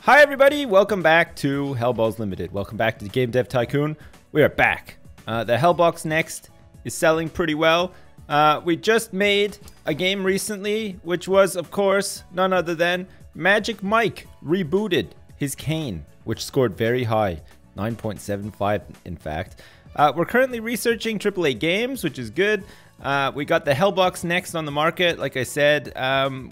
Hi everybody, welcome back to Hellbox Limited. Welcome back to the game Dev Tycoon. We are back. The Hellbox Next is selling pretty well. We just made a game recently, which was, of course, none other than Magic Mike rebooted his cane, which scored very high, 9.75 in fact. We're currently researching AAA games, which is good. We got the Hellbox Next on the market, like I said.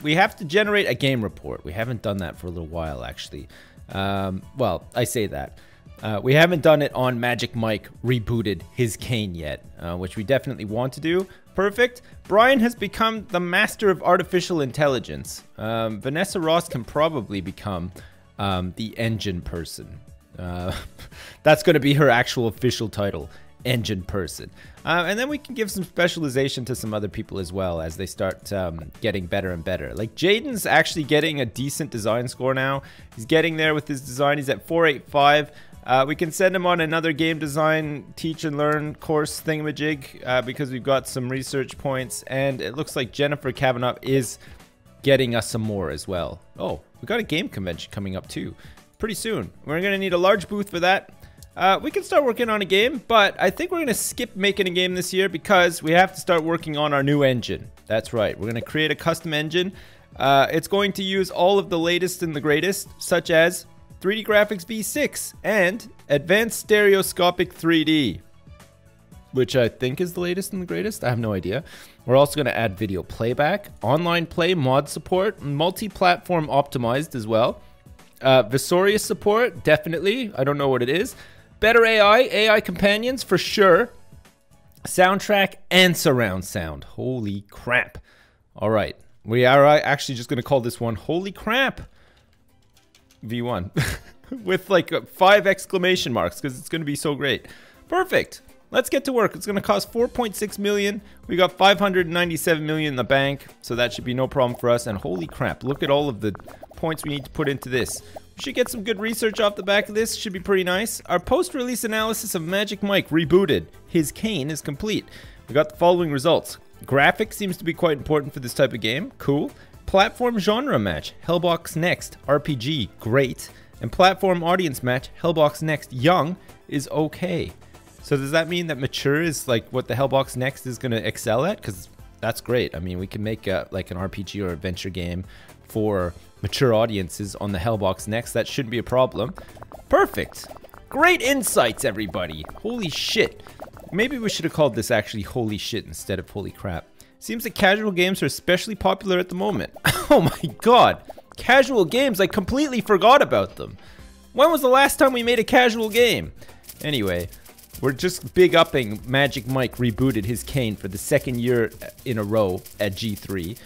We have to generate a game report. We haven't done that for a little while, actually. Well, I say that. We haven't done it on Magic Mike rebooted his cane yet, which we definitely want to do. Perfect. Brian has become the master of artificial intelligence. Vanessa Ross can probably become the engine person. That's going to be her actual official title, engine person. And then we can give some specialization to some other people as well as they start getting better and better. Like Jaden's actually getting a decent design score now. He's getting there with his design. He's at 485. We can send him on another game design teach and learn course thingamajig because we've got some research points, and it looks like Jennifer Kavanaugh is getting us some more as well. Oh, we got a game convention coming up too pretty soon. We're gonna need a large booth for that. We can start working on a game, but I think we're going to skip making a game this year because we have to start working on our new engine. That's right. We're going to create a custom engine. It's going to use all of the latest and the greatest, such as 3D Graphics V6 and Advanced Stereoscopic 3D, which I think is the latest and the greatest. I have no idea. We're also going to add video playback, online play mod support, multi-platform optimized as well. Visorious support, definitely. I don't know what it is. Better AI companions for sure. Soundtrack and surround sound. Holy crap. All right. We are actually just going to call this one Holy Crap V1 with like 5 exclamation marks because it's going to be so great. Perfect. Let's get to work. It's going to cost 4.6 million. We got 597 million in the bank, so that should be no problem for us. And holy crap, look at all of the points we need to put into this. We should get some good research off the back of this. Should be pretty nice. Our post-release analysis of Magic Mike rebooted his cane is complete. We got the following results. Graphics seems to be quite important for this type of game. Cool. Platform genre match. Hellbox Next. RPG. Great. And platform audience match. Hellbox Next. Young is okay. So does that mean that mature is like what the Hellbox Next is going to excel at? Because that's great. I mean, we can make like an RPG or adventure game for mature audiences on the Hellbox Next. That shouldn't be a problem. Perfect. Great insights, everybody. Holy shit. Maybe we should have called this actually Holy Shit instead of Holy Crap. Seems that casual games are especially popular at the moment. Oh my god. Casual games, I completely forgot about them. When was the last time we made a casual game? Anyway, we're just big upping Magic Mike rebooted his cane for the second year in a row at G3.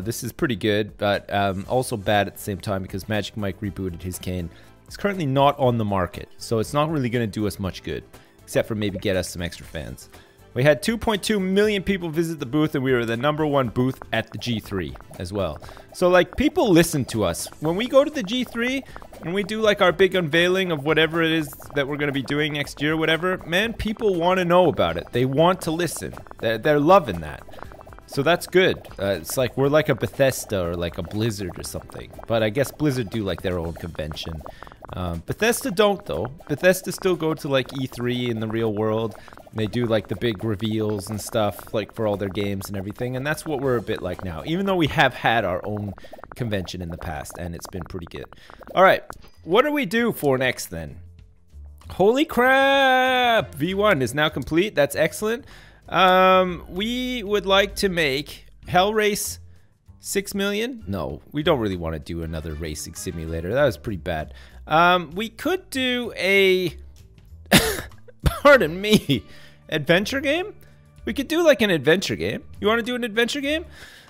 This is pretty good, but also bad at the same time because Magic Mike rebooted his cane. It's currently not on the market, so it's not really going to do us much good, except for maybe get us some extra fans. We had 2.2 million people visit the booth, and we were the #1 booth at the G3 as well. So like, people listen to us. When we go to the G3 and we do like our big unveiling of whatever it is that we're going to be doing next year, whatever, man, people want to know about it. They want to listen. They're loving that. So that's good. It's like we're like a Bethesda or like a Blizzard or something. But I guess Blizzard do like their own convention. Bethesda don't though. Bethesda still go to like E3 in the real world. They do like the big reveals and stuff like for all their games and everything. And that's what we're a bit like now. Even though we have had our own convention in the past and it's been pretty good. All right. What do we do for next then? Holy crap! V1 is now complete. That's excellent. We would like to make Hell Race 6 million. No, we don't really want to do another racing simulator. That was pretty bad. We could do a, pardon me, adventure game. We could do like an adventure game. You want to do an adventure game?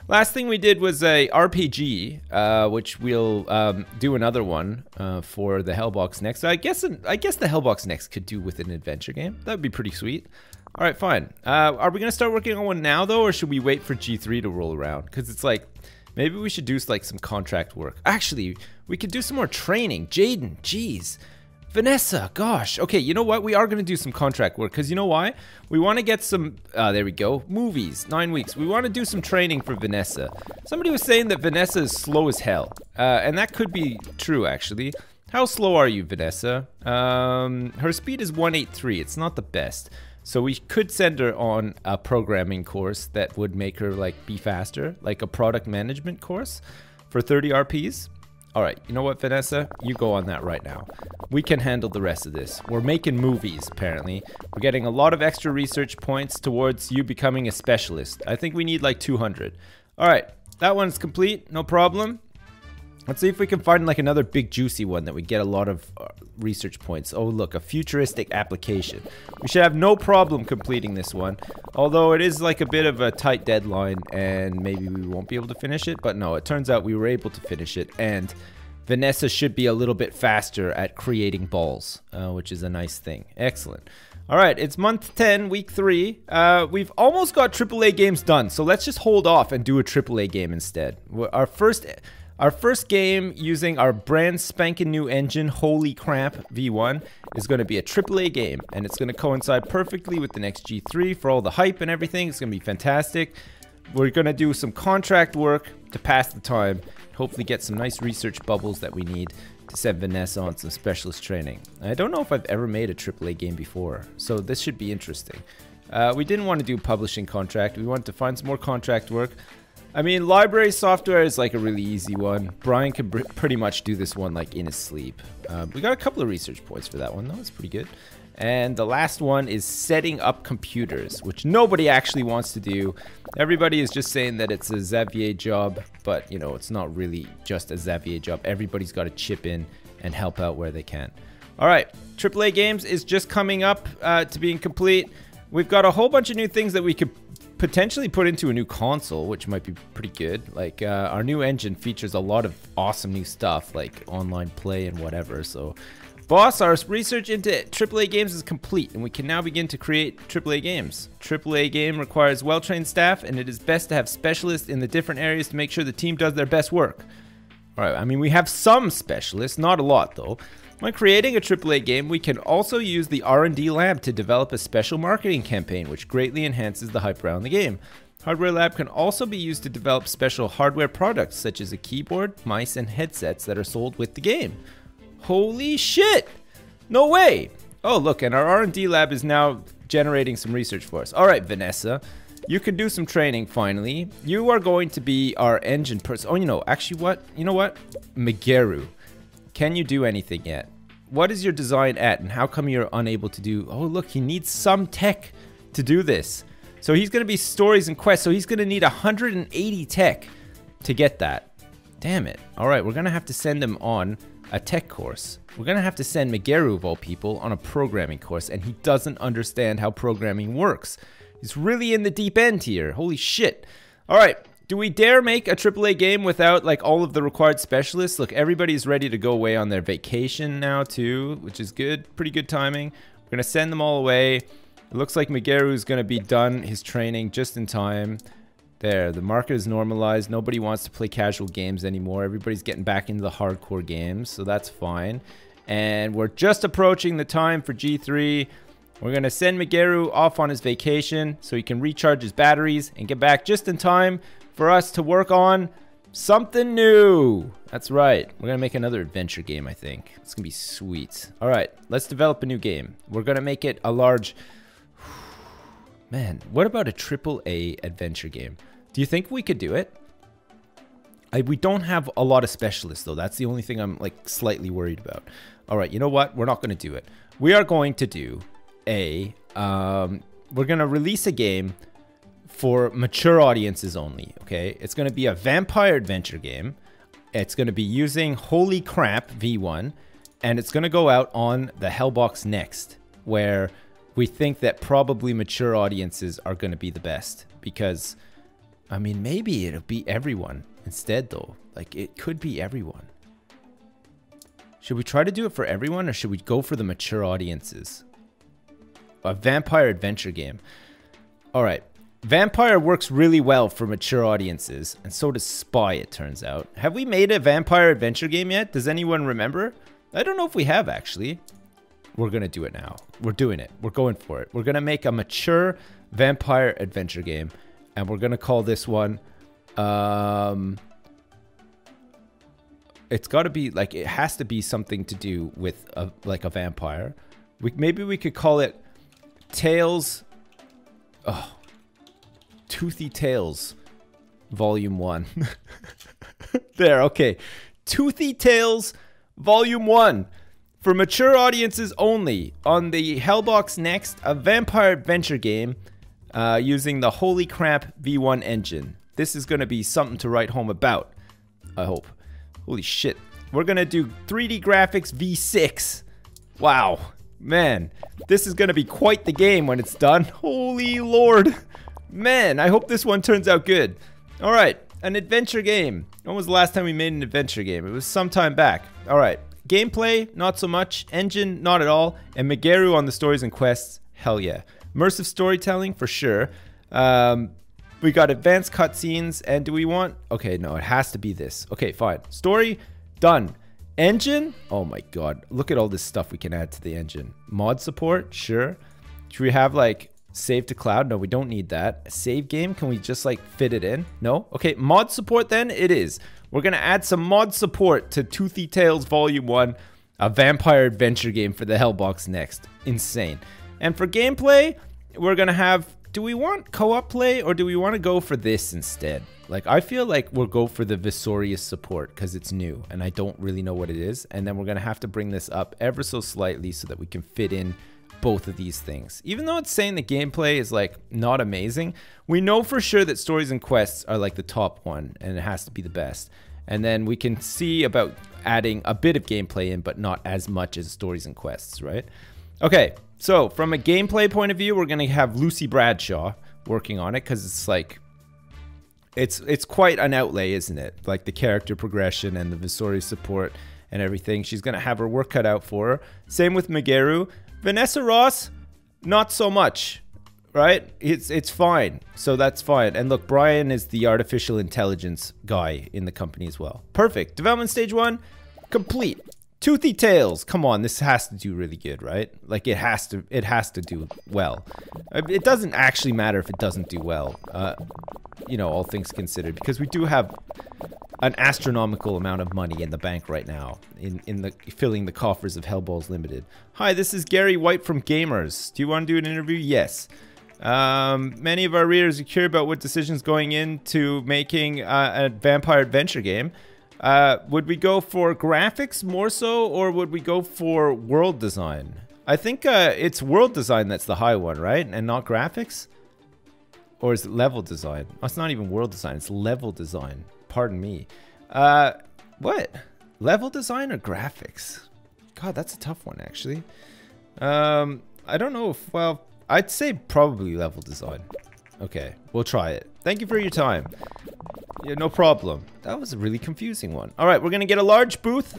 Last thing we did was a RPG, which we'll do another one for the Hellbox Next. So I guess the Hellbox Next could do with an adventure game. That would be pretty sweet. All right, fine. Are we going to start working on one now, though, or should we wait for G3 to roll around? Because it's like, maybe we should do like some contract work. Actually, we could do some more training. Jaden, jeez. Vanessa, gosh. Okay, you know what? We are going to do some contract work because you know why? We want to get some, there we go, movies, 9 weeks. We want to do some training for Vanessa. Somebody was saying that Vanessa is slow as hell. And that could be true, actually. How slow are you, Vanessa? Her speed is 183. It's not the best. So we could send her on a programming course that would make her like be faster, like a product management course for 30 RPs. All right, you know what, Vanessa? You go on that right now. We can handle the rest of this. We're making movies, apparently. We're getting a lot of extra research points towards you becoming a specialist. I think we need like 200. All right, that one's complete, no problem. Let's see if we can find like another big juicy one that we get a lot of research points. Oh look, a futuristic application. We should have no problem completing this one. Although it is like a bit of a tight deadline and maybe we won't be able to finish it. But no, it turns out we were able to finish it. And Vanessa should be a little bit faster at creating balls, which is a nice thing. Excellent. All right, it's month 10, week 3. We've almost got AAA games done. So let's just hold off and do a AAA game instead. Our first game using our brand spanking new engine, Holy Crap V1, is going to be a AAA game. And it's going to coincide perfectly with the next G3 for all the hype and everything. It's going to be fantastic. We're going to do some contract work to pass the time. Hopefully get some nice research bubbles that we need to send Vanessa on some specialist training. I don't know if I've ever made a AAA game before, so this should be interesting. We didn't want to do publishing contract. We wanted to find some more contract work. I mean, library software is like a really easy one. Brian can pretty much do this one like in his sleep. We got a couple of research points for that one though. It's pretty good. And the last one is setting up computers, which nobody actually wants to do. Everybody is just saying that it's a Xavier job, but you know, it's not really just a Xavier job. Everybody's got to chip in and help out where they can. All right, AAA games is just coming up to being complete. We've got a whole bunch of new things that we could potentially put into a new console, which might be pretty good. Like our new engine features a lot of awesome new stuff like online play and whatever. So boss, our research into AAA games is complete and we can now begin to create AAA games. AAA game requires well-trained staff and it is best to have specialists in the different areas to make sure the team does their best work. All right, I mean, we have some specialists, not a lot though. When creating a AAA game, we can also use the R&D lab to develop a special marketing campaign, which greatly enhances the hype around the game. Hardware lab can also be used to develop special hardware products, such as a keyboard, mice, and headsets that are sold with the game. Holy shit! No way! Oh, look, and our R&D lab is now generating some research for us. All right, Vanessa, you can do some training finally. You are going to be our engine person. Oh, you know, actually what? You know what? Megeru. Can you do anything yet? What is your design at and how come you're unable to do... Oh, look, he needs some tech to do this. So he's going to be stories and quests. So he's going to need 180 tech to get that. Damn it. All right, we're going to have to send him on a tech course. We're going to have to send Megeru, of all people, on a programming course. And he doesn't understand how programming works. He's really in the deep end here. Holy shit. All right. Do we dare make a AAA game without like all of the required specialists? Look, everybody's ready to go away on their vacation now too, which is good. Pretty good timing. We're going to send them all away. It looks like Megeru's going to be done his training just in time. There, the market is normalized. Nobody wants to play casual games anymore. Everybody's getting back into the hardcore games, so that's fine. And we're just approaching the time for G3. We're going to send Megeru off on his vacation so he can recharge his batteries and get back just in time for us to work on something new. That's right. We're going to make another adventure game, I think. It's going to be sweet. All right, let's develop a new game. We're going to make it a large... Man, what about a AAA adventure game? Do you think we could do it? We don't have a lot of specialists, though. That's the only thing I'm like slightly worried about. All right, you know what? We're not going to do it. We are going to do we're going to release a game for mature audiences only, okay? It's going to be a vampire adventure game. It's going to be using Holy Crap V1, and it's going to go out on the Hellbox next, where we think that probably mature audiences are going to be the best. Because, I mean, maybe it'll be everyone instead, though. Like, it could be everyone. Should we try to do it for everyone, or should we go for the mature audiences? A vampire adventure game. All right. Vampire works really well for mature audiences, and so does Spy, it turns out. Have we made a vampire adventure game yet? Does anyone remember? I don't know if we have, actually. we're going to do it now. We're doing it. We're going for it. We're going to make a mature vampire adventure game. And we're going to call this one... it's got to be like, it has to be something to do with like a vampire. Maybe we could call it Tales... Oh. Toothy Tales Volume 1. There, okay. Toothy Tales Volume 1. For mature audiences only. On the Hellbox Next, a vampire adventure game using the Holy Crap V1 engine. This is going to be something to write home about, I hope. Holy shit. We're going to do 3D graphics V6. Wow. Man, this is going to be quite the game when it's done. Holy Lord. Man, I hope this one turns out good. All right, an adventure game. When was the last time we made an adventure game? It was some time back. All right, gameplay, not so much. Engine, not at all. And Megaru on the stories and quests, hell yeah. Immersive storytelling, for sure. We got advanced cutscenes, and do we want... Okay, no, it has to be this. Okay, fine. Story, done. Engine, oh my god. Look at all this stuff we can add to the engine. Mod support, sure. Should we have, like... Save to cloud? No, we don't need that. A save game? Can we just like fit it in? No? Okay, mod support then? It is. We're going to add some mod support to Toothy Tales Volume 1, a vampire adventure game for the Hellbox Next. Insane. And for gameplay, we're going to have... Do we want co-op play or do we want to go for this instead? Like, I feel like we'll go for the Visorious support because it's new and I don't really know what it is. And then we're going to have to bring this up ever so slightly so that we can fit in both of these things. Even though it's saying the gameplay is like not amazing, we know for sure that stories and quests are like the top one and it has to be the best. And then we can see about adding a bit of gameplay in, but not as much as stories and quests, right? Okay, so from a gameplay point of view, we're going to have Lucy Bradshaw working on it because it's like, it's quite an outlay, isn't it? Like the character progression and the Visorious support and everything. She's going to have her work cut out for her. Same with Megaru. Vanessa Ross, not so much, right? It's fine, so that's fine. And look, Brian is the artificial intelligence guy in the company as well. Perfect. Development stage 1, complete. Toothy Tales, come on, this has to do really good, right? Like it has to do well. It doesn't actually matter if it doesn't do well, you know, all things considered, because we do have an astronomical amount of money in the bank right now in the filling the coffers of Hellballs Limited. Hi, this is Gary White from Gamers. Do you want to do an interview? Yes. Many of our readers are curious about what decisions going into making a vampire adventure game. Would we go for graphics more so, or would we go for world design? I think it's world design that's the high one, right? And not graphics? Or is it level design? Oh, it's not even world design, it's level design. Pardon me. What? Level design or graphics? God, that's a tough one, actually. I don't know if, well, I'd say probably level design. Okay, we'll try it. Thank you for your time. Yeah, no problem. That was a really confusing one. All right, we're going to get a large booth,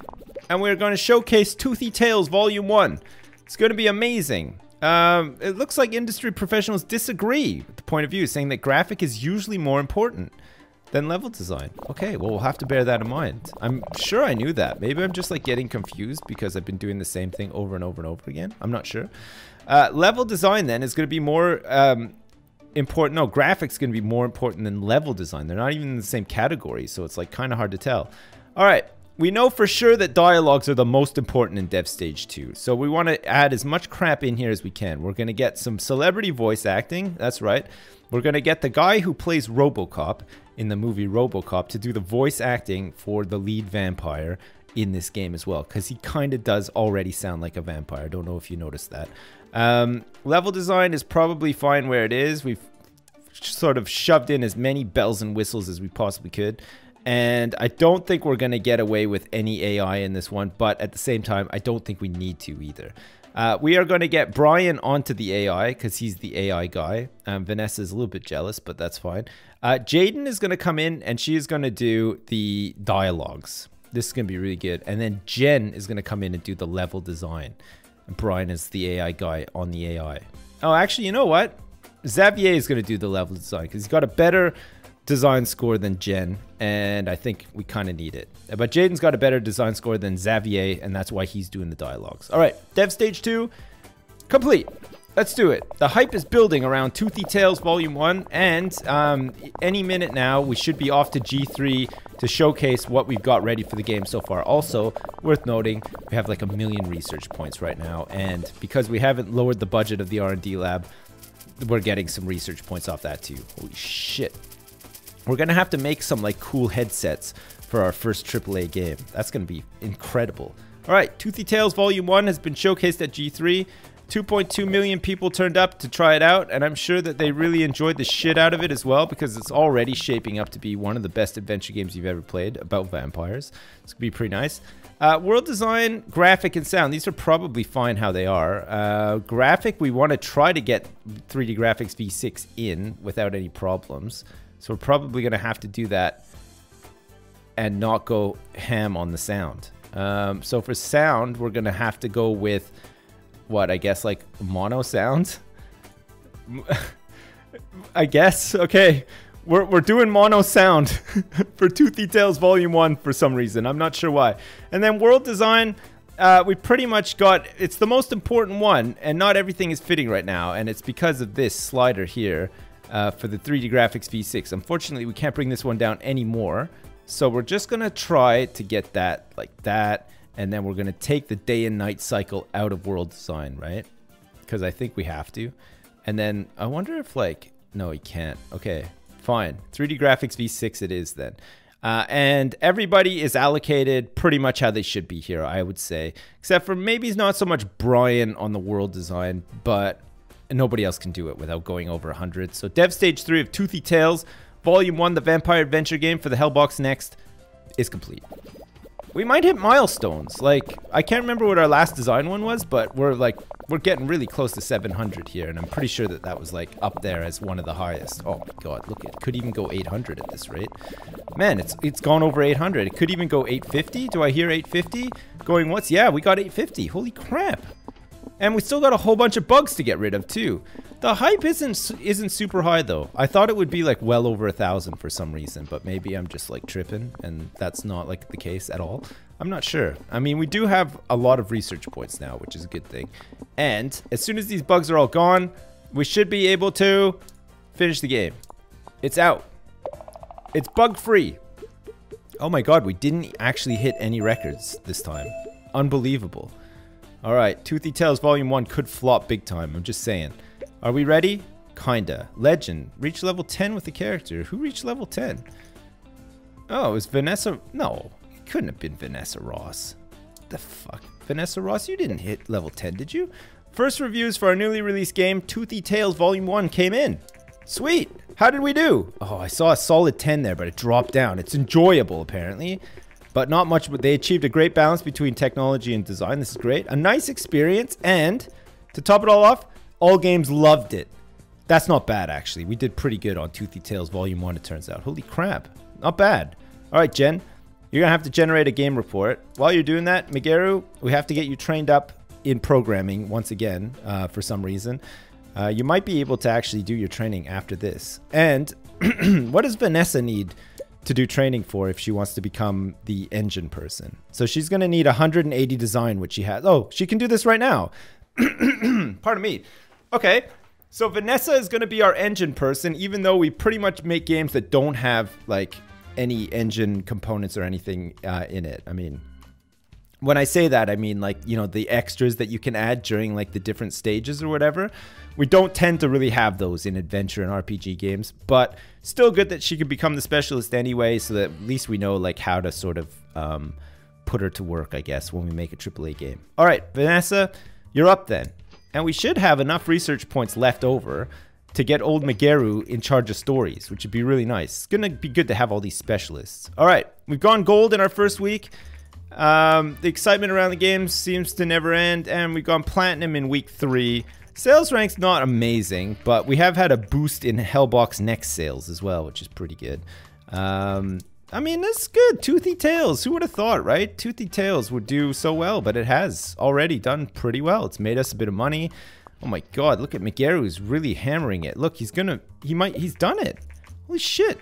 and we're going to showcase Toothy Tales Volume 1. It's going to be amazing. It looks like industry professionals disagree with the point of view, saying that graphic is usually more important than level design. Okay, well, we'll have to bear that in mind. I'm sure I knew that. Maybe I'm just like getting confused because I've been doing the same thing over and over and over again. I'm not sure. Level design then is going to be more important. No, graphics is going to be more important than level design. They're not even in the same category, so it's like kind of hard to tell. All right. We know for sure that dialogues are the most important in Dev Stage 2, so we want to add as much crap in here as we can. We're going to get some celebrity voice acting, that's right. We're going to get the guy who plays RoboCop in the movie RoboCop to do the voice acting for the lead vampire in this game as well, because he kind of does already sound like a vampire. I don't know if you noticed that. Level design is probably fine where it is. We've sort of shoved in as many bells and whistles as we possibly could. And I don't think we're going to get away with any AI in this one, but at the same time, I don't think we need to either. We are going to get Brian onto the AI because he's the AI guy. Vanessa's a little bit jealous, but that's fine. Jaden is going to come in and she is going to do the dialogues. This is going to be really good. And then Jen is going to come in and do the level design. And Brian is the AI guy on the AI. Oh, actually, you know what? Xavier is going to do the level design because he's got a better design score than Jen, and I think we kind of need it. But Jaden's got a better design score than Xavier, and that's why he's doing the dialogues. All right, Dev Stage 2, complete. Let's do it. The hype is building around Toothy Tales Volume 1, and any minute now, we should be off to G3 to showcase what we've got ready for the game so far. Also, worth noting, we have like 1 million research points right now, and because we haven't lowered the budget of the R&D lab, we're getting some research points off that too. Holy shit. We're going to have to make some like cool headsets for our first AAA game. That's going to be incredible. All right, Toothy Tales Volume 1 has been showcased at G3. 2.2 million people turned up to try it out, and I'm sure that they really enjoyed the shit out of it as well, because it's already shaping up to be one of the best adventure games you've ever played about vampires. It's going to be pretty nice. World design, graphic, and sound. These are probably fine how they are. Graphic, we want to try to get 3D Graphics V6 in without any problems. So we're probably going to have to do that and not go ham on the sound. So for sound, we're going to have to go with... what, I guess, like, mono sound? I guess. Okay. We're doing mono sound for Toothy Tales Volume 1 for some reason. I'm not sure why. And then world design, we pretty much got... it's the most important one, and not everything is fitting right now, and it's because of this slider here for the 3D Graphics V6. Unfortunately, we can't bring this one down anymore, so we're just going to try to get that like that. And then we're going to take the day and night cycle out of world design, right? Because I think we have to. And then I wonder if like... no, we can't. Okay, fine. 3D Graphics V6 it is then. And everybody is allocated pretty much how they should be here, I would say. Except for maybe not so much Brian on the world design, but nobody else can do it without going over 100. So Dev Stage 3 of Toothy Tales, Volume 1, the Vampire Adventure game for the Hellbox Next, is complete. We might hit milestones. Like, I can't remember what our last design one was, but we're getting really close to 700 here, and I'm pretty sure that that was like up there as one of the highest. Oh my god, look, it could even go 800 at this rate. Man, it's gone over 800. It could even go 850. Do I hear 850 going once? Yeah, we got 850. Holy crap. And we still got a whole bunch of bugs to get rid of too. The hype isn't super high though. I thought it would be like well over 1,000 for some reason, but maybe I'm just like tripping and that's not like the case at all. I'm not sure. I mean, we do have a lot of research points now, which is a good thing. And as soon as these bugs are all gone, we should be able to finish the game. It's out. It's bug free. Oh my god, we didn't actually hit any records this time. Unbelievable. All right, Toothy Tales Volume 1 could flop big time. I'm just saying. Are we ready? Kinda. Legend. Reach level 10 with the character. Who reached level 10? Oh, it was Vanessa. No, it couldn't have been Vanessa Ross. What the fuck? Vanessa Ross, you didn't hit level 10, did you? First reviews for our newly released game, Toothy Tales Volume 1, came in. Sweet. How did we do? Oh, I saw a solid 10 there, but it dropped down. It's enjoyable, apparently. But not much, but they achieved a great balance between technology and design. This is great. A nice experience, and to top it all off, all games loved it. That's not bad, actually. We did pretty good on Toothy Tales Volume 1, it turns out. Holy crap. Not bad. All right, Jen. You're going to have to generate a game report. While you're doing that, Migeru, we have to get you trained up in programming once again for some reason. You might be able to actually do your training after this. And what does Vanessa need to do training for if she wants to become the engine person? So she's going to need 180 design, which she has. Oh, she can do this right now. Pardon me. Okay, so Vanessa is going to be our engine person, even though we pretty much make games that don't have like any engine components or anything in it. I mean, when I say that, I mean like, you know, the extras that you can add during like the different stages or whatever. We don't tend to really have those in adventure and RPG games, but still good that she could become the specialist anyway, so that at least we know like how to sort of put her to work, I guess, when we make a AAA game. All right, Vanessa, you're up then. And we should have enough research points left over to get old Migeru in charge of stories, which would be really nice. It's going to be good to have all these specialists. All right, we've gone gold in our first week. The excitement around the game seems to never end, and we've gone platinum in week 3. Sales rank's not amazing, but we have had a boost in Hellbox Next sales as well, which is pretty good. I mean, that's good. Toothy Tales. Who would have thought, right? Toothy Tales would do so well, but it has already done pretty well. It's made us a bit of money. Oh my god, look at Migeru's really hammering it. Look, he's done it. Holy shit.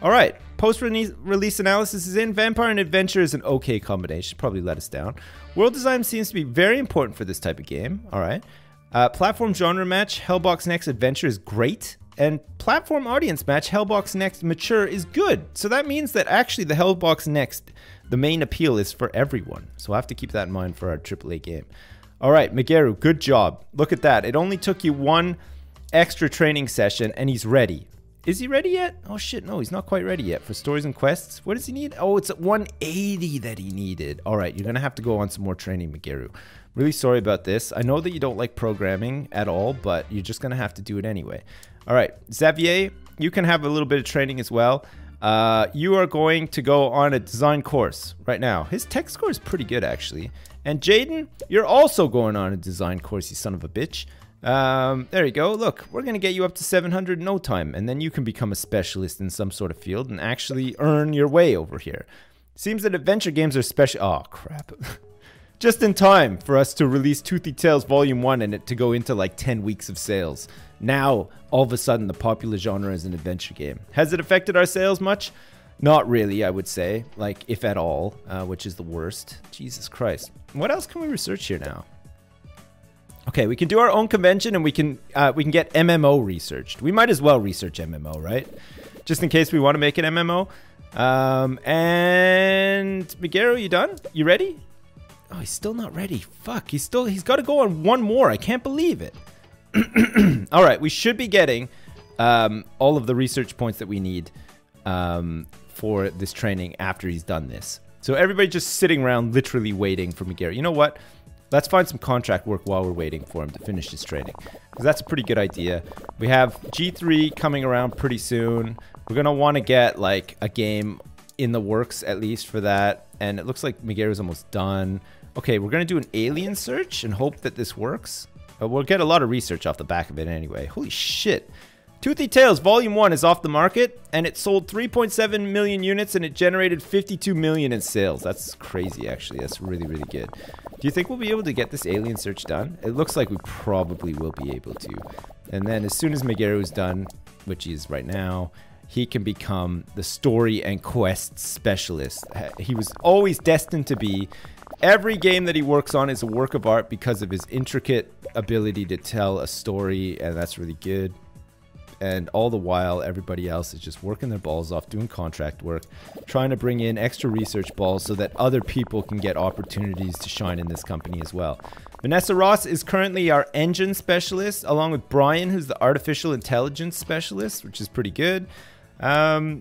All right, post-release analysis is in. Vampire and adventure is an okay combination. Probably let us down. World design seems to be very important for this type of game. All right. Platform genre match, Hellbox Next Adventure is great. And platform audience match, Hellbox Next Mature is good. So that means that actually the Hellbox Next, the main appeal is for everyone. So we'll have to keep that in mind for our AAA game. All right, Megaru, good job. Look at that. It only took you one extra training session and he's ready. Is he ready yet? Oh shit, no, he's not quite ready yet for stories and quests. What does he need? Oh, it's at 180 that he needed. All right, you're gonna have to go on some more training, Megaru. Really sorry about this. I know that you don't like programming at all, but you're just gonna have to do it anyway. All right, Xavier, you can have a little bit of training as well. You are going to go on a design course right now. His tech score is pretty good, actually. And Jaden, you're also going on a design course, you son of a bitch. There you go. Look, we're going to get you up to 700 in no time, and then you can become a specialist in some sort of field and actually earn your way over here. Seems that adventure games are special. Oh, crap. Just in time for us to release Toothy Tales Volume 1 and it to go into like 10 weeks of sales. Now, all of a sudden, the popular genre is an adventure game. Has it affected our sales much? Not really, I would say. Like, if at all, which is the worst. Jesus Christ. What else can we research here now? Okay, we can do our own convention and we can get MMO researched. We might as well research MMO, right? Just in case we want to make an MMO. And Megaru, you done? You ready? Oh, he's still not ready. Fuck, he's got to go on one more. I can't believe it. All right, we should be getting all of the research points that we need for this training after he's done this. So everybody just sitting around literally waiting for Megaru. You know what? Let's find some contract work while we're waiting for him to finish his training. Because that's a pretty good idea. We have G3 coming around pretty soon. We're going to want to get like a game in the works at least for that. And it looks like Megaru's almost done. Okay, we're going to do an alien search and hope that this works. We'll get a lot of research off the back of it anyway. Holy shit. Toothy Tales Volume 1 is off the market, and it sold 3.7 million units, and it generated 52 million in sales. That's crazy, actually. That's really, really good. Do you think we'll be able to get this alien search done? It looks like we probably will be able to. And then as soon as Megaru is done, which he is right now, he can become the story and quest specialist. He was always destined to be. Every game that he works on is a work of art because of his intricate ability to tell a story, and that's really good. And all the while, everybody else is just working their balls off, doing contract work, trying to bring in extra research balls so that other people can get opportunities to shine in this company as well. Vanessa Ross is currently our engine specialist, along with Brian, who's the artificial intelligence specialist, which is pretty good. I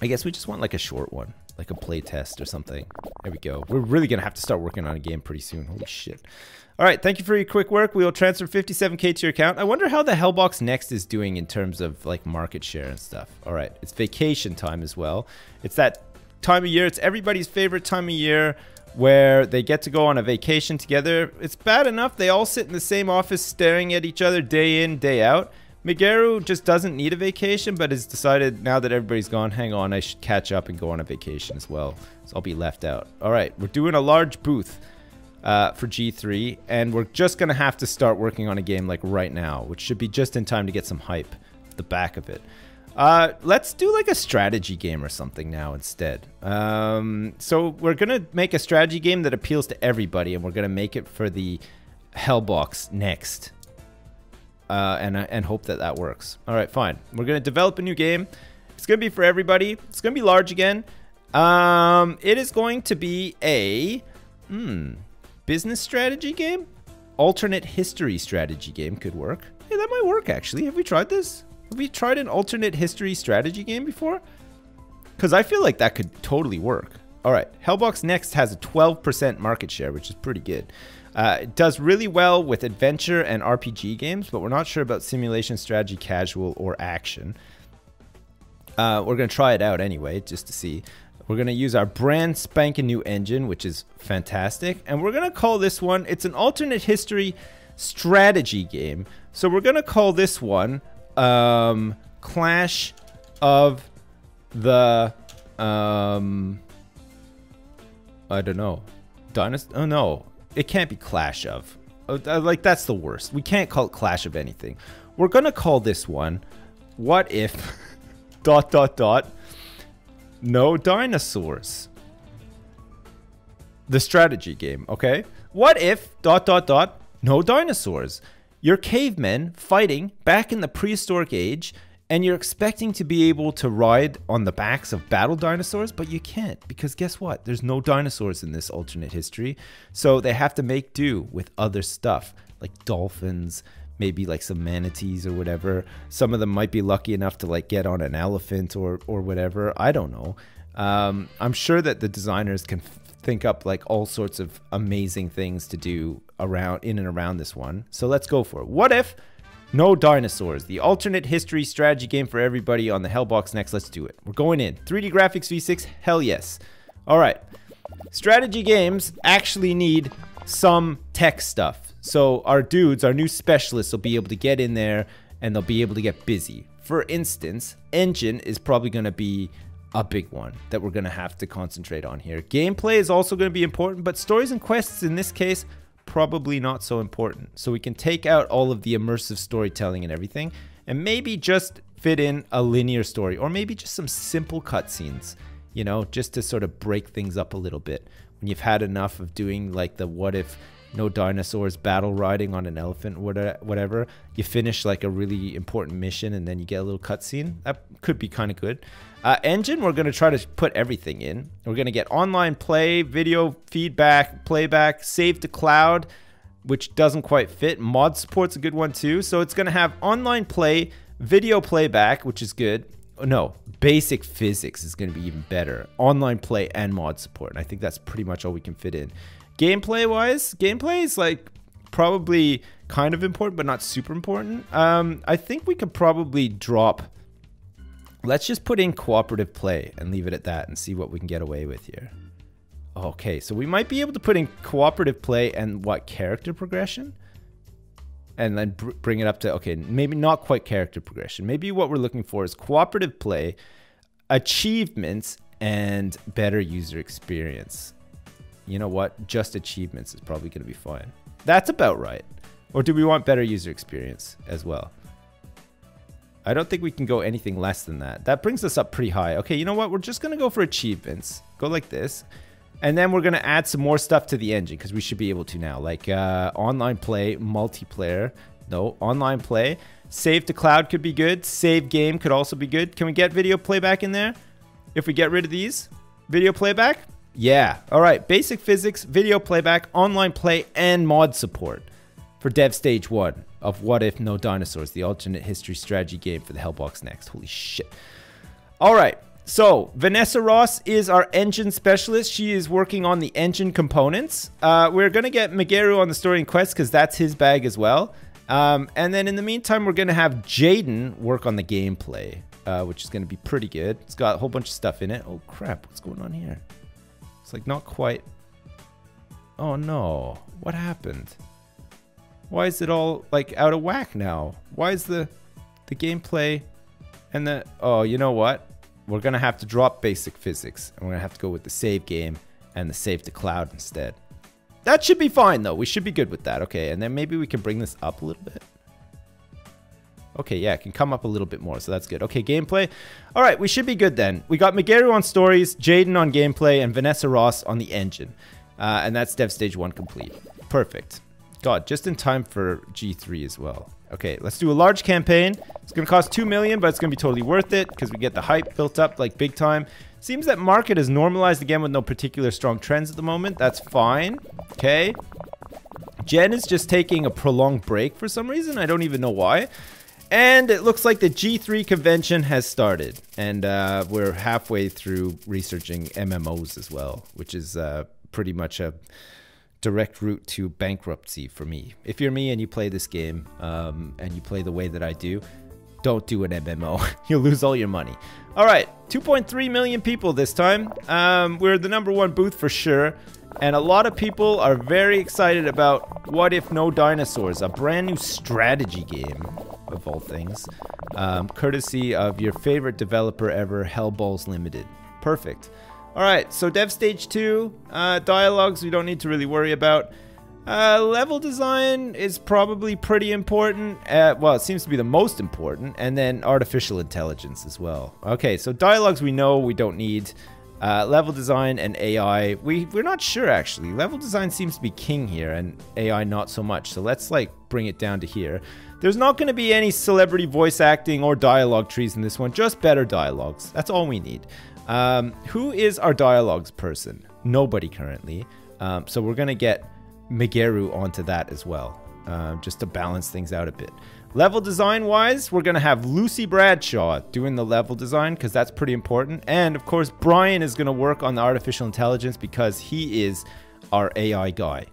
guess we just want like a short one, like a play test or something. There we go. We're really going to have to start working on a game pretty soon. Holy shit. All right, thank you for your quick work. We will transfer 57K to your account. I wonder how the Hellbox Next is doing in terms of like market share and stuff. All right, it's vacation time as well. It's that time of year. It's everybody's favorite time of year where they get to go on a vacation together. It's bad enough they all sit in the same office staring at each other day in, day out. Megaru just doesn't need a vacation, but has decided now that everybody's gone, hang on, I should catch up and go on a vacation as well. So I'll be left out. All right, we're doing a large booth for G3, and we're just going to have to start working on a game like right now, which should be just in time to get some hype at the back of it. Let's do like a strategy game or something now instead. So we're going to make a strategy game that appeals to everybody, and we're going to make it for the Hellbox Next. And hope that that works. All right, fine. We're going to develop a new game. It's going to be for everybody. It's going to be large again. It is going to be a business strategy game? Alternate history strategy game could work. Hey, that might work, actually. Have we tried this? Have we tried an alternate history strategy game before? Because I feel like that could totally work. All right, Hellbox Next has a 12% market share, which is pretty good. It does really well with adventure and RPG games, but we're not sure about simulation, strategy, casual, or action. We're going to try it out anyway, just to see. We're going to use our brand spanking new engine, which is fantastic. And we're going to call this one, it's an alternate history strategy game. So we're going to call this one Clash of the, I don't know, Dynasty? Oh, no. It can't be Clash of. Like, that's the worst. We can't call it Clash of anything. We're going to call this one, What If dot dot dot no dinosaurs. The strategy game, okay? What if dot dot dot no dinosaurs? You're cavemen fighting back in the prehistoric age, and you're expecting to be able to ride on the backs of battle dinosaurs, but you can't, because guess what? There's no dinosaurs in this alternate history. So they have to make do with other stuff, like dolphins, maybe like some manatees or whatever. Some of them might be lucky enough to like get on an elephant or whatever. I don't know. I'm sure that the designers can think up like all sorts of amazing things to do around in and around this one. So let's go for it. What if no dinosaurs? The alternate history strategy game for everybody on the Hellbox next. Let's do it. We're going in. 3D graphics V6. Hell yes. All right. Strategy games actually need some tech stuff. So our dudes, our new specialists will be able to get in there and they'll be able to get busy. For instance, engine is probably going to be a big one that we're going to have to concentrate on here. Gameplay is also going to be important, but stories and quests in this case, probably not so important. So we can take out all of the immersive storytelling and everything, and maybe just fit in a linear story, or maybe just some simple cutscenes, you know, just to sort of break things up a little bit. When you've had enough of doing like the what if no dinosaurs battle riding on an elephant, whatever, you finish like a really important mission and then you get a little cutscene. That could be kind of good. Engine, we're going to try to put everything in. We're going to get online play, video feedback, playback, save to cloud, which doesn't quite fit. Mod support's a good one too. So it's going to have online play, video playback, which is good. No, basic physics is going to be even better. Online play and mod support. And I think that's pretty much all we can fit in. Gameplay wise, gameplay is like probably kind of important, but not super important. I think we could probably drop. Let's just put in cooperative play and leave it at that and see what we can get away with here. Okay, so we might be able to put in cooperative play and what, character progression? And then bring it up to, okay, maybe not quite character progression. Maybe what we're looking for is cooperative play, achievements, and better user experience. You know what? Just achievements is probably going to be fine. That's about right. Or do we want better user experience as well? I don't think we can go anything less than that. That brings us up pretty high. Okay, you know what? We're just going to go for achievements. Go like this. And then we're going to add some more stuff to the engine because we should be able to now. Like online play, multiplayer. No, online play. Save to cloud could be good. Save game could also be good. Can we get video playback in there? If we get rid of these? Video playback? Yeah. All right. Basic physics, video playback, online play, and mod support for Dev Stage 1 of What If No Dinosaurs, the alternate history strategy game for the Hellbox next. Holy shit. All right. So Vanessa Ross is our engine specialist. She is working on the engine components. We're going to get Mageru on the story and quest because that's his bag as well. And then in the meantime, we're going to have Jaden work on the gameplay, which is going to be pretty good. It's got a whole bunch of stuff in it. Oh, crap. What's going on here? It's like not quite. Oh, no. What happened? Why is it all like out of whack now? Why is the gameplay and the... Oh, you know what? We're going to have to drop basic physics. And we're going to have to go with the save game and the save to cloud instead. That should be fine, though. We should be good with that. Okay, and then maybe we can bring this up a little bit. Okay, yeah, it can come up a little bit more, so that's good. Okay, gameplay. All right, we should be good then. We got Mageru on stories, Jaden on gameplay, and Vanessa Ross on the engine. And that's Dev Stage 1 complete. Perfect. God, just in time for G3 as well. Okay, let's do a large campaign. It's going to cost 2 million, but it's going to be totally worth it because we get the hype built up like big time. Seems that market is normalized again with no particular strong trends at the moment. That's fine. Okay. Jen is just taking a prolonged break for some reason. I don't even know why. And it looks like the G3 convention has started. And we're halfway through researching MMOs as well, which is pretty much a direct route to bankruptcy for me. If you're me and you play this game and you play the way that I do, don't do an MMO. You'll lose all your money. All right, 2.3 million people this time. We're the #1 booth for sure. And a lot of people are very excited about What If No Dinosaurs, a brand new strategy game, of all things. Courtesy of your favorite developer ever, Hellbox Limited. Perfect. All right, so Dev Stage 2, dialogues we don't need to really worry about. Level design is probably pretty important. Well, it seems to be the most important. And then artificial intelligence as well. Okay, so dialogues we know we don't need. Level design and AI, we're not sure actually. Level design seems to be king here and AI not so much. So let's like bring it down to here. There's not going to be any celebrity voice acting or dialogue trees in this one, just better dialogues. That's all we need. Who is our dialogues person? Nobody currently. So we're going to get Megeru onto that as well, just to balance things out a bit. Level design wise, we're going to have Lucy Bradshaw doing the level design because that's pretty important. And of course, Brian is going to work on the artificial intelligence because he is our AI guy,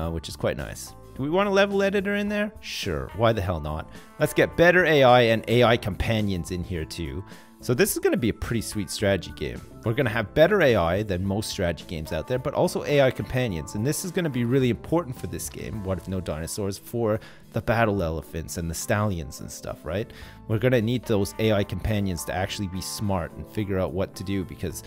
which is quite nice. Do we want a level editor in there? Sure. Why the hell not? Let's get better AI and AI companions in here too. So this is going to be a pretty sweet strategy game. We're going to have better AI than most strategy games out there, but also AI companions. And this is going to be really important for this game, What If No Dinosaurs, for the battle elephants and the stallions and stuff, right? We're going to need those AI companions to actually be smart and figure out what to do because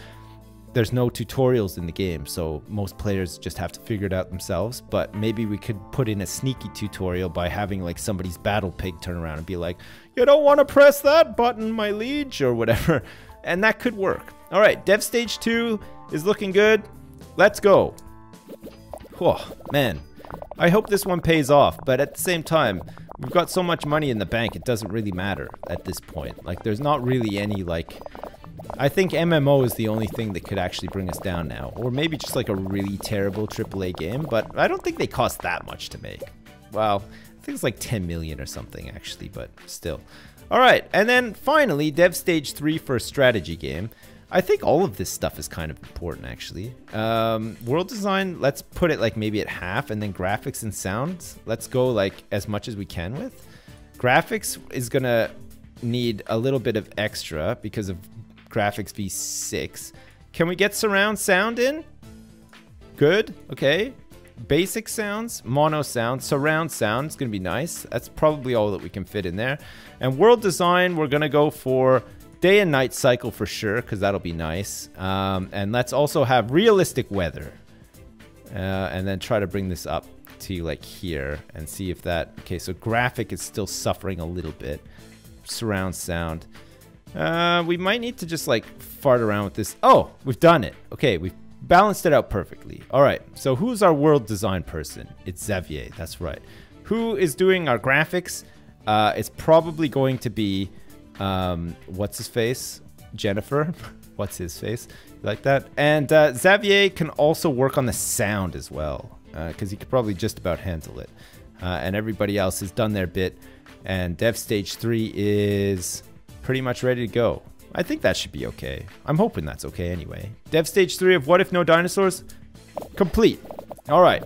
there's no tutorials in the game, so most players just have to figure it out themselves. But maybe we could put in a sneaky tutorial by having like somebody's battle pig turn around and be like, you don't want to press that button, my liege, or whatever. And that could work. All right, Dev Stage 2 is looking good. Let's go. Oh, man. I hope this one pays off, but at the same time, we've got so much money in the bank, it doesn't really matter at this point. Like, there's not really any, like... I think MMO is the only thing that could actually bring us down now. Or maybe just like a really terrible AAA game, but I don't think they cost that much to make. Well, I think it's like 10 million or something actually, but still. Alright, and then finally, Dev Stage 3 for a strategy game. I think all of this stuff is kind of important actually. World design, let's put it like maybe at half, and then graphics and sounds, let's go like as much as we can with. Graphics is gonna need a little bit of extra because of graphics v6. Can we get surround sound in? Good. Okay. Basic sounds, mono sound, surround sound is going to be nice. That's probably all that we can fit in there. And world design, we're going to go for day and night cycle for sure because that'll be nice. And let's also have realistic weather. And then try to bring this up to like here and see if that... Okay, so graphic is still suffering a little bit. Surround sound. We might need to just like fart around with this. Oh, we've done it. Okay, we've balanced it out perfectly. All right, so who's our world design person? It's Xavier, that's right. Who is doing our graphics? It's probably going to be, what's his face? Jennifer. What's his face? You like that? And Xavier can also work on the sound as well, because he could probably just about handle it. And everybody else has done their bit. And Dev Stage 3 is... pretty much ready to go. I think that should be okay. I'm hoping that's okay anyway. Dev Stage 3 of What If No Dinosaurs? Complete. Alright.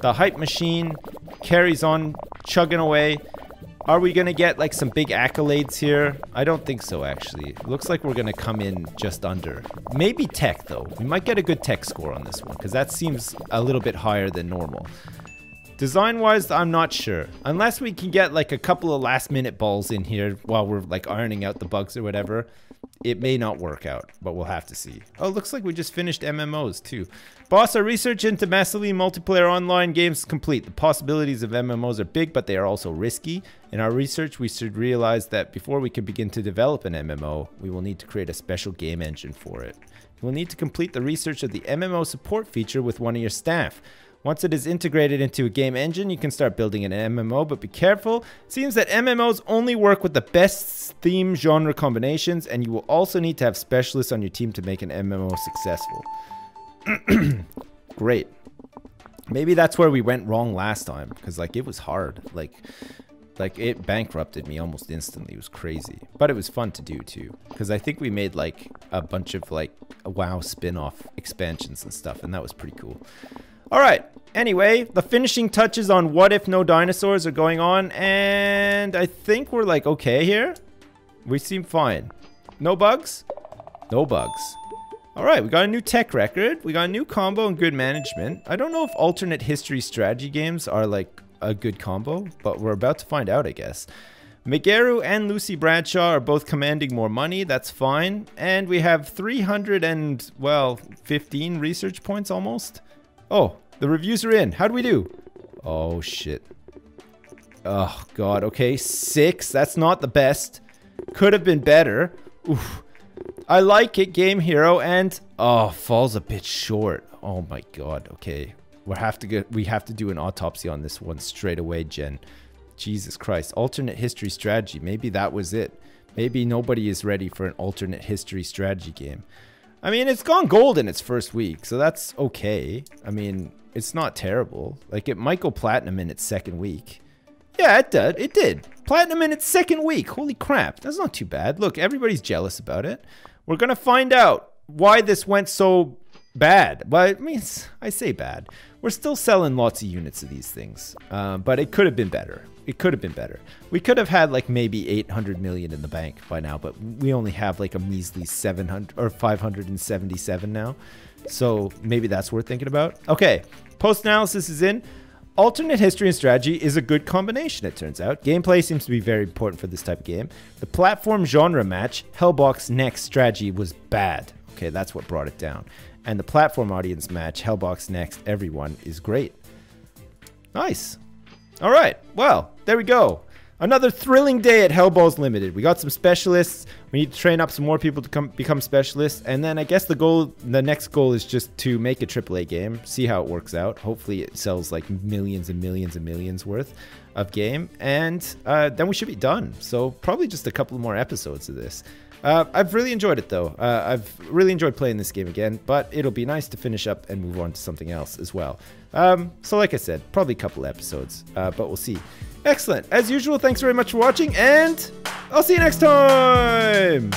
The hype machine carries on, chugging away. Are we going to get like some big accolades here? I don't think so actually. It looks like we're going to come in just under. Maybe tech though. We might get a good tech score on this one because that seems a little bit higher than normal. Design-wise, I'm not sure. Unless we can get like a couple of last-minute balls in here while we're like ironing out the bugs or whatever, it may not work out, but we'll have to see. Oh, looks like we just finished MMOs too. Boss, our research into massively multiplayer online games is complete. The possibilities of MMOs are big, but they are also risky. In our research, we should realize that before we can begin to develop an MMO, we will need to create a special game engine for it. You will need to complete the research of the MMO support feature with one of your staff. Once it is integrated into a game engine, you can start building an MMO, but be careful. It seems that MMOs only work with the best theme genre combinations, and you will also need to have specialists on your team to make an MMO successful. Great. Maybe that's where we went wrong last time, because like it was hard. Like it bankrupted me almost instantly. It was crazy, but it was fun to do too, because I think we made like a bunch of like WoW spin-off expansions and stuff, and that was pretty cool. All right. Anyway, the finishing touches on What If No Dinosaurs are going on, and I think we're like okay here. We seem fine. No bugs? No bugs. All right, we got a new tech record. We got a new combo and good management. I don't know if alternate history strategy games are like a good combo, but we're about to find out, I guess. Megeru and Lucy Bradshaw are both commanding more money. That's fine. And we have 315 research points almost. Oh, the reviews are in. How do we do? Oh, shit. Oh, God. Okay, 6. That's not the best. Could have been better. Oof. I like it, Game Hero, and... Oh, falls a bit short. Oh, my God. Okay. We have to do an autopsy on this one straight away, Jen. Jesus Christ. Alternate history strategy. Maybe that was it. Maybe nobody is ready for an alternate history strategy game. I mean, it's gone gold in its first week, so that's okay. I mean, it's not terrible. Like, it might go platinum in its second week. Yeah, it did. It did. Platinum in its second week. Holy crap. That's not too bad. Look, everybody's jealous about it. We're going to find out why this went so bad. But, I mean, I say bad. We're still selling lots of units of these things. But it could have been better. It could have been better. We could have had like maybe 800 million in the bank by now, but we only have like a measly 700 or 577 now. So maybe that's worth thinking about. Okay, post-analysis is in. Alternate history and strategy is a good combination, it turns out. Gameplay seems to be very important for this type of game. The platform genre match, Hellbox Next strategy, was bad. Okay, that's what brought it down. And the platform audience match, Hellbox Next Everyone, is great. Nice. All right, well, there we go. Another thrilling day at Hellballs Limited. We got some specialists. We need to train up some more people to become specialists. And then I guess the next goal is just to make a AAA game, see how it works out. Hopefully it sells like millions and millions and millions worth of game. And then we should be done. So probably just a couple more episodes of this. I've really enjoyed it, though. I've really enjoyed playing this game again, but it'll be nice to finish up and move on to something else as well. So like I said, probably a couple episodes, but we'll see. Excellent. As usual, thanks very much for watching, and I'll see you next time!